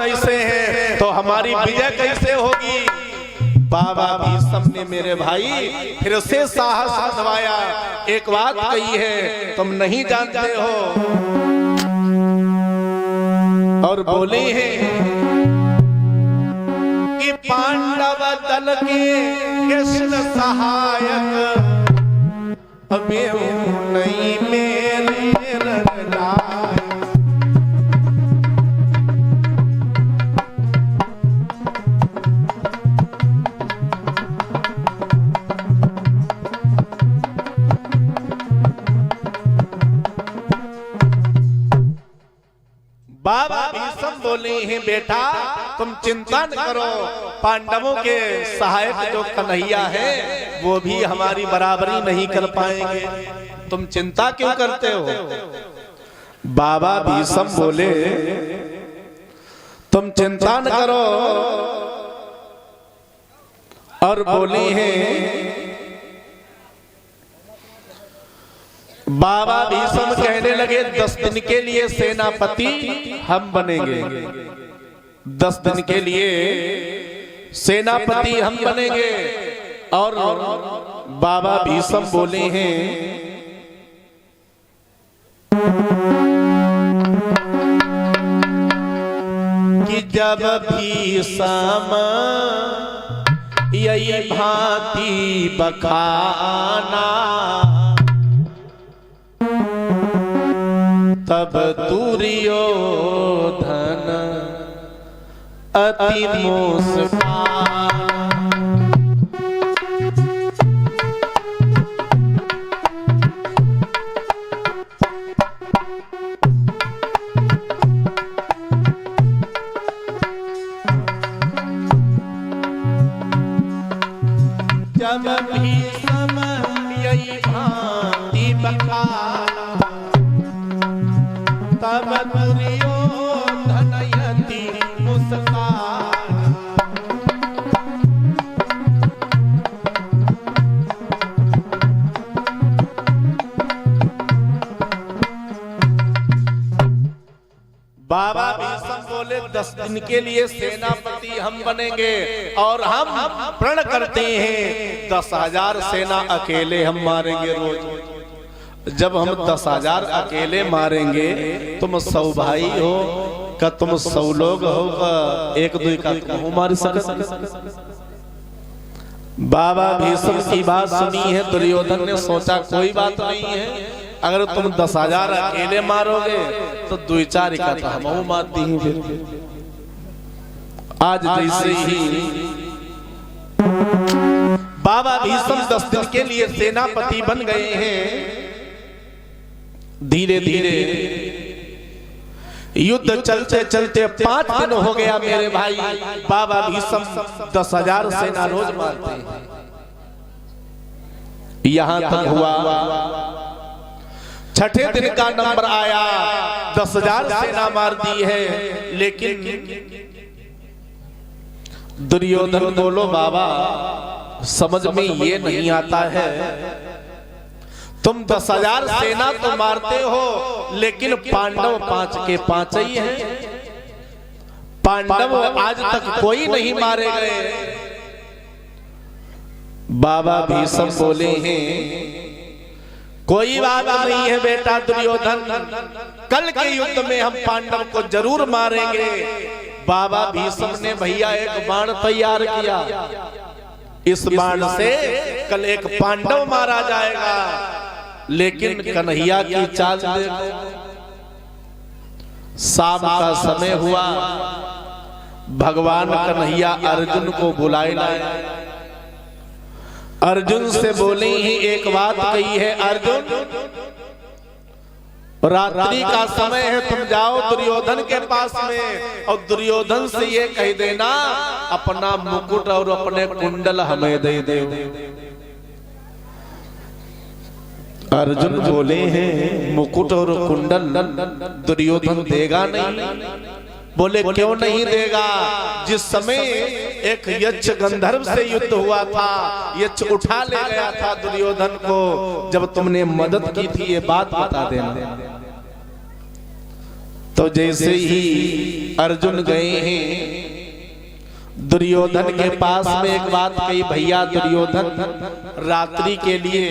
ऐसे हैं तो हमारी विजय कैसे होगी। बाबा भीष्म ने मेरे भाई फिर से साहस बंधवाया, एक बात कही है तुम नहीं जानते हो, और बोले हैं कि पांडव दल के कृष्ण सहायक अबे नहीं मेरे रंगलाय। बाबा भीष्म बोले हैं बेटा तुम चिंता न करो, पांडवों के सहायक जो कन्हैया है वो भी हमारी बराबरी नहीं कर पाएंगे, तुम चिंता क्यों करते हो। बाबा भीष्म बोले तुम चिंता न करो, और बोले हैं बाबा भीष्म कहने लगे 10 दिन के लिए सेनापति हम बनेंगे, 10 दिन के लिए सेनापति हम बनेंगे। और बाबा भीष्म बोले हैं कि जब भीष्म यही भांति बखाना तब दुर्योधन अति मुस्कान। जब भीष्म यही भांति बखाना तब दुर्योधन अति मुस्कान। बाबा भीष्म बोले 10 दिन के लिए सेनापति हम बनेंगे और हम प्रण करते हैं 10,000 सेना अकेले हम मारेंगे रोज। जब हम 10,000 अकेले मारेंगे तुम 100 भाई हो का, तुम 100 लोग हो का, एक दूसरे का तुम मार सकते। बाबा भीष्म की बात सुनी है दुर्योधन ने सोचा कोई बात नहीं है, अगर तुम 10,000 अकेले मारोगे तो 2-4 का तो हम मारती ही। फिर आज जैसे ही बाबा भीष्म 10 दिन के लिए सेनापति बन गए हैं, धीरे धीरे युद्ध चलते चलते 5 दिन हो गया मेरे भाई। बाबा भीष्म 10,000 सेना रोज मारते हैं। यहां तक हुआ 6ठे दिन का नंबर आया, 10,000 सेना मार दी है, लेकिन दुर्योधन बोलो बाबा समझ में ये नहीं आता है, तुम 10,000 सेना तो मारते हो लेकिन पांडव 5 के 5 ही हैं। पांडव आज तक कोई नहीं मारे गए। बाबा भीष्म बोले हैं कोई बात नहीं है बेटा दुर्योधन, कल के युद्ध में हम पांडव को जरूर मारेंगे। बाबा भीष्म ने भैया एक बाण तैयार किया, इस बाण से कल एक पांडव मारा जाएगा। लेकिन कन्हैया की चाल देखो, शाम का समय हुआ, भगवान कन्हैया अर्जुन को बुलाए लाए। अर्जुन से बोले ही एक बात कही है, अर्जुन रात्रि का समय है, तुम जाओ दुर्योधन के पास में और दुर्योधन से ये कह देना अपना मुकुट और अपने कुंडल हमें दे दे। अर्जुन बोले हैं मुकुट और कुंडल दुर्योधन देगा नहीं। बोले क्यों नहीं देगा, जिस समय एक यक्ष गंधर्व से युद्ध हुआ था, यक्ष उठा ले गया था दुर्योधन को, जब तुमने मदद की थी ये बात बता देना। तो जैसे ही अर्जुन गए हैं दुर्योधन के पास में एक बात कही, भैया दुर्योधन रात्रि के लिए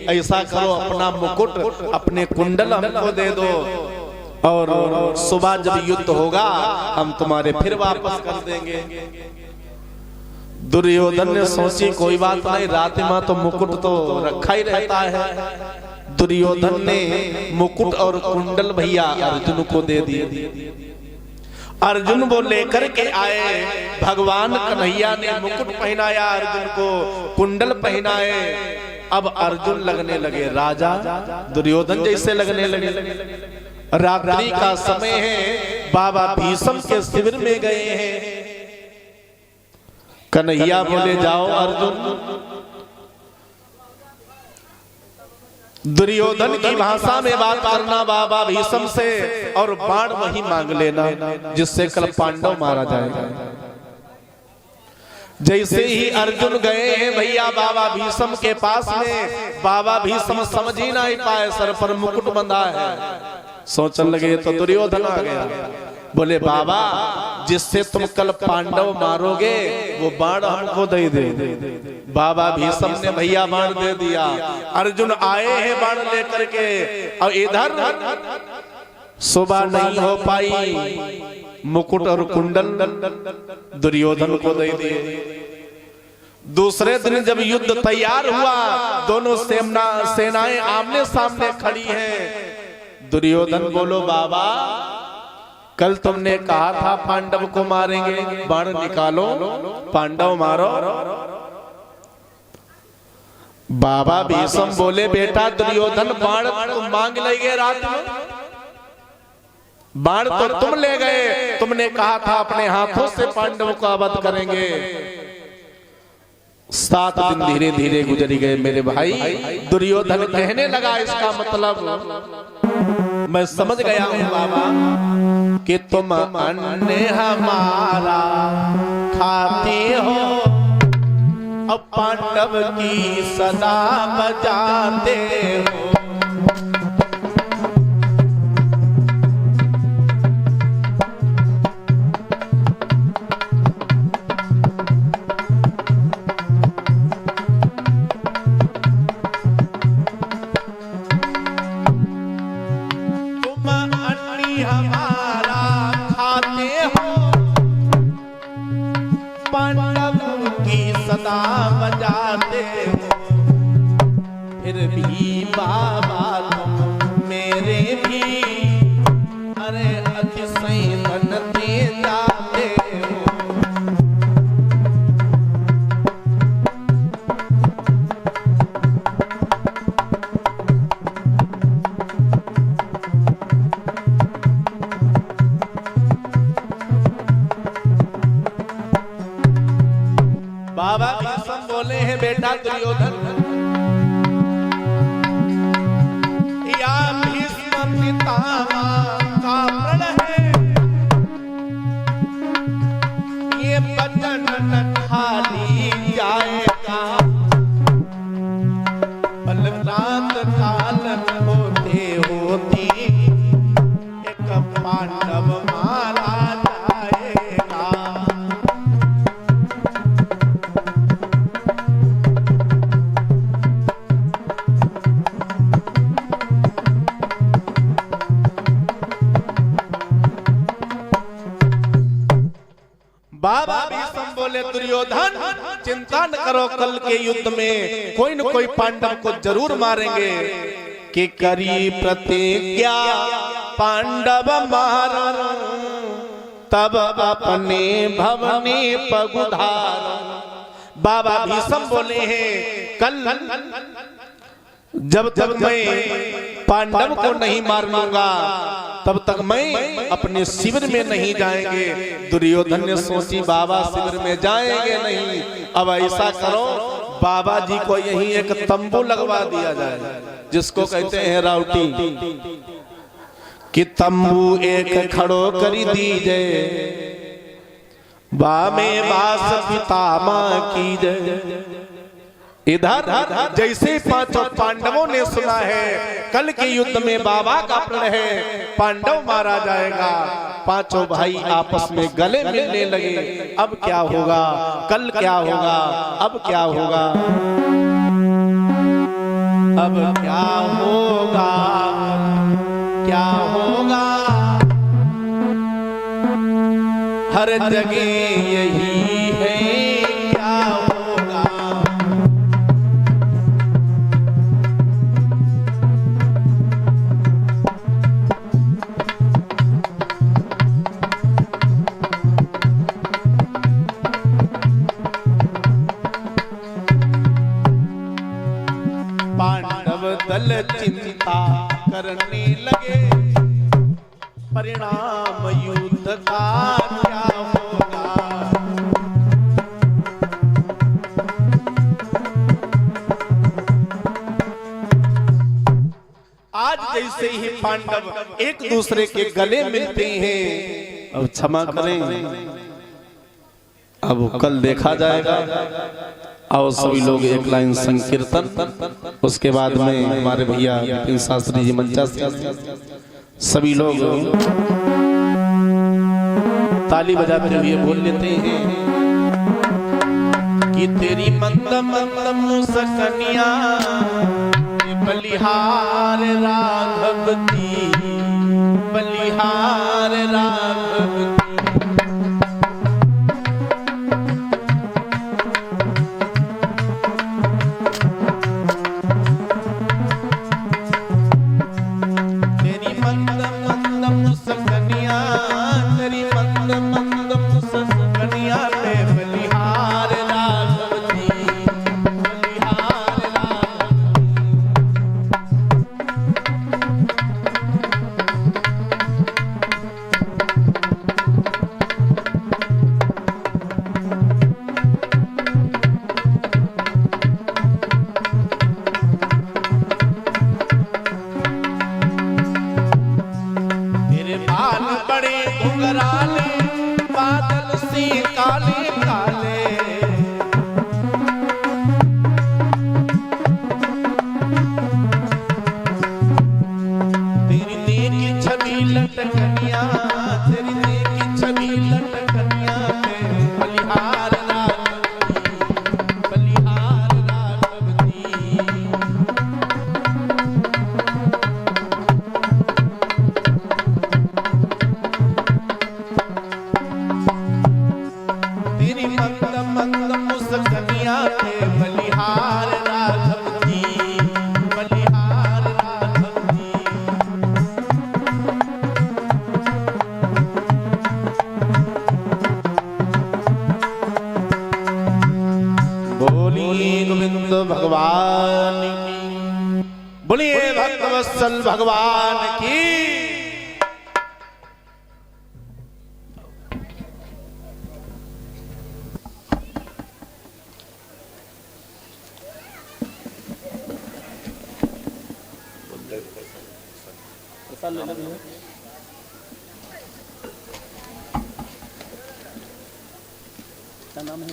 ऐसा करो अपना मुकुट अपने कुंडल हमको दे दो और सुबह जब युद्ध होगा हम तुम्हारे फिर वापस कर देंगे। दुर्योधन ने सोची कोई बात नहीं, रात में तो मुकुट तो रखा ही रहता है। दुर्योधन ने मुकुट और कुंडल भैया अर्जुन को दे दिए। अर्जुन वो लेकर के आए, भगवान कन्हैया ने मुकुट पहनाया अर्जुन को, कुंडल पहनाए। अब अर्जुन लगने लगे राजा, दुर्योधन जैसे लगने लगे। रात्रि का समय है, बाबा भीष्म के शिविर में गए हैं। कन्हैया बोले जाओ अर्जुन, दुर्योधन की भाषा में बात करना बाबा भीष्म से, और बाण वही मांग लेना जिससे कल पांडव मारा जाएगा। जैसे ही अर्जुन गए हैं भैया बाबा भीष्म के पास में, बाबा भीष्म समझ ही नहीं पाए, सर पर मुकुट बंधा है। सोचने लगे तो दुर्योधन आ गया। बोले बाबा जिससे तुम कल पांडव मारोगे वो बाण हमको दे दे। बाबा भीष्म ने भैया बाण दे दिया। अर्जुन आए हैं बाण लेकर के, और इधर सुबह नहीं हो पाई, मुकुट और कुंडल दुर्योधन को दे दिए। दूसरे दिन जब युद्ध तैयार हुआ, दोनों सेनाएं आमने सामने खड़ी हैं। दुर्योधन बोलो बाबा कल तुमने कहा था पांडव को मारेंगे, बाण निकालो पांडव मारो। बाबा भीष्म बोले बेटा दुर्योधन बाण तुम मांग लेंगे रात में, बाण तो तुम ले गए, तुमने कहा था अपने हाथों से पांडव को वध करेंगे। 7 दिन धीरे धीरे गुजर गए मेरे भाई। दुर्योधन कहने लगा इसका मतलब मैं समझ गया हूं बाबा कि तुम अन्न हमारा खाते हो, अब पांडव की सदा बजाते हो। बजाते हो, फिर भी बाबा तुम मेरे भी अरे अतिशय बनते जाते हो। बाबा भीष्म बोले हैं बेटा दुर्योधन, या भीष्म पितामह का प्रण है, ये बचन न खाली जाएगा। बलरात काल होते होती एक पांडव मारा जाएगा। बाबा भीष्म बोले दुर्योधन चिंता न करो, कल के युद्ध में कोई न कोई पांडव को जरूर मारेंगे। कि करी प्रतिज्ञा पांडव मार, तब अपने भवने पगुधार। बाबा भीष्म बोले हैं कल जब तक मैं पांडव को नहीं मार लूंगा तब तक मैं अपने शिविर में नहीं जाएंगे। दुर्योधन ने सोची बाबा शिविर में जाएंगे नहीं, अब ऐसा करो बाबा जी को यहीं एक तंबू लगवा दिया जाए, जिसको कहते हैं राउटी, कि तंबू एक खड़ो करी दीजे, बामे बास पितामह की जय। इधर जैसे पांचों पांडवों ने सुना है कल के युद्ध में बाबा का प्रण है, पांडव मारा जाएगा, पांचों भाई आपस में गले मिलने लगे। अब क्या होगा, कल क्या होगा, अब क्या होगा, अब क्या होगा, क्या होगा, हर जगह यही है, क्या होगा। पांडव दल चिंता करने लगे, परिणाम युद्ध का क्या होगा। आज जैसे ही पांडव एक दूसरे के गले मिलते हैं, अब क्षमा करें, अब कल देखा जाएगा। और सभी लोग एक लाइन संकीर्तन, उसके बाद में हमारे भैया विपिन शास्त्री जी मंचा से सभी लोग ताली बजाते हुए बोल लेते हैं कि तेरी मंद मंद मुस्कानिया बलिहार राघव की, बलिहार राघव की। बादल से काले काले, तेरी नेकी छवि लटकनिया, तेरी नेकी छवि लटकनिया पे बलिहार राघव की, बलिहार राघव की। मंद मुस्कानिया पे बलिहार राघव की, बलिहार राघव की। बोलिए गोविंद भगवान की, बोलिए भक्तवत्सल भगवान की। क्या नाम है?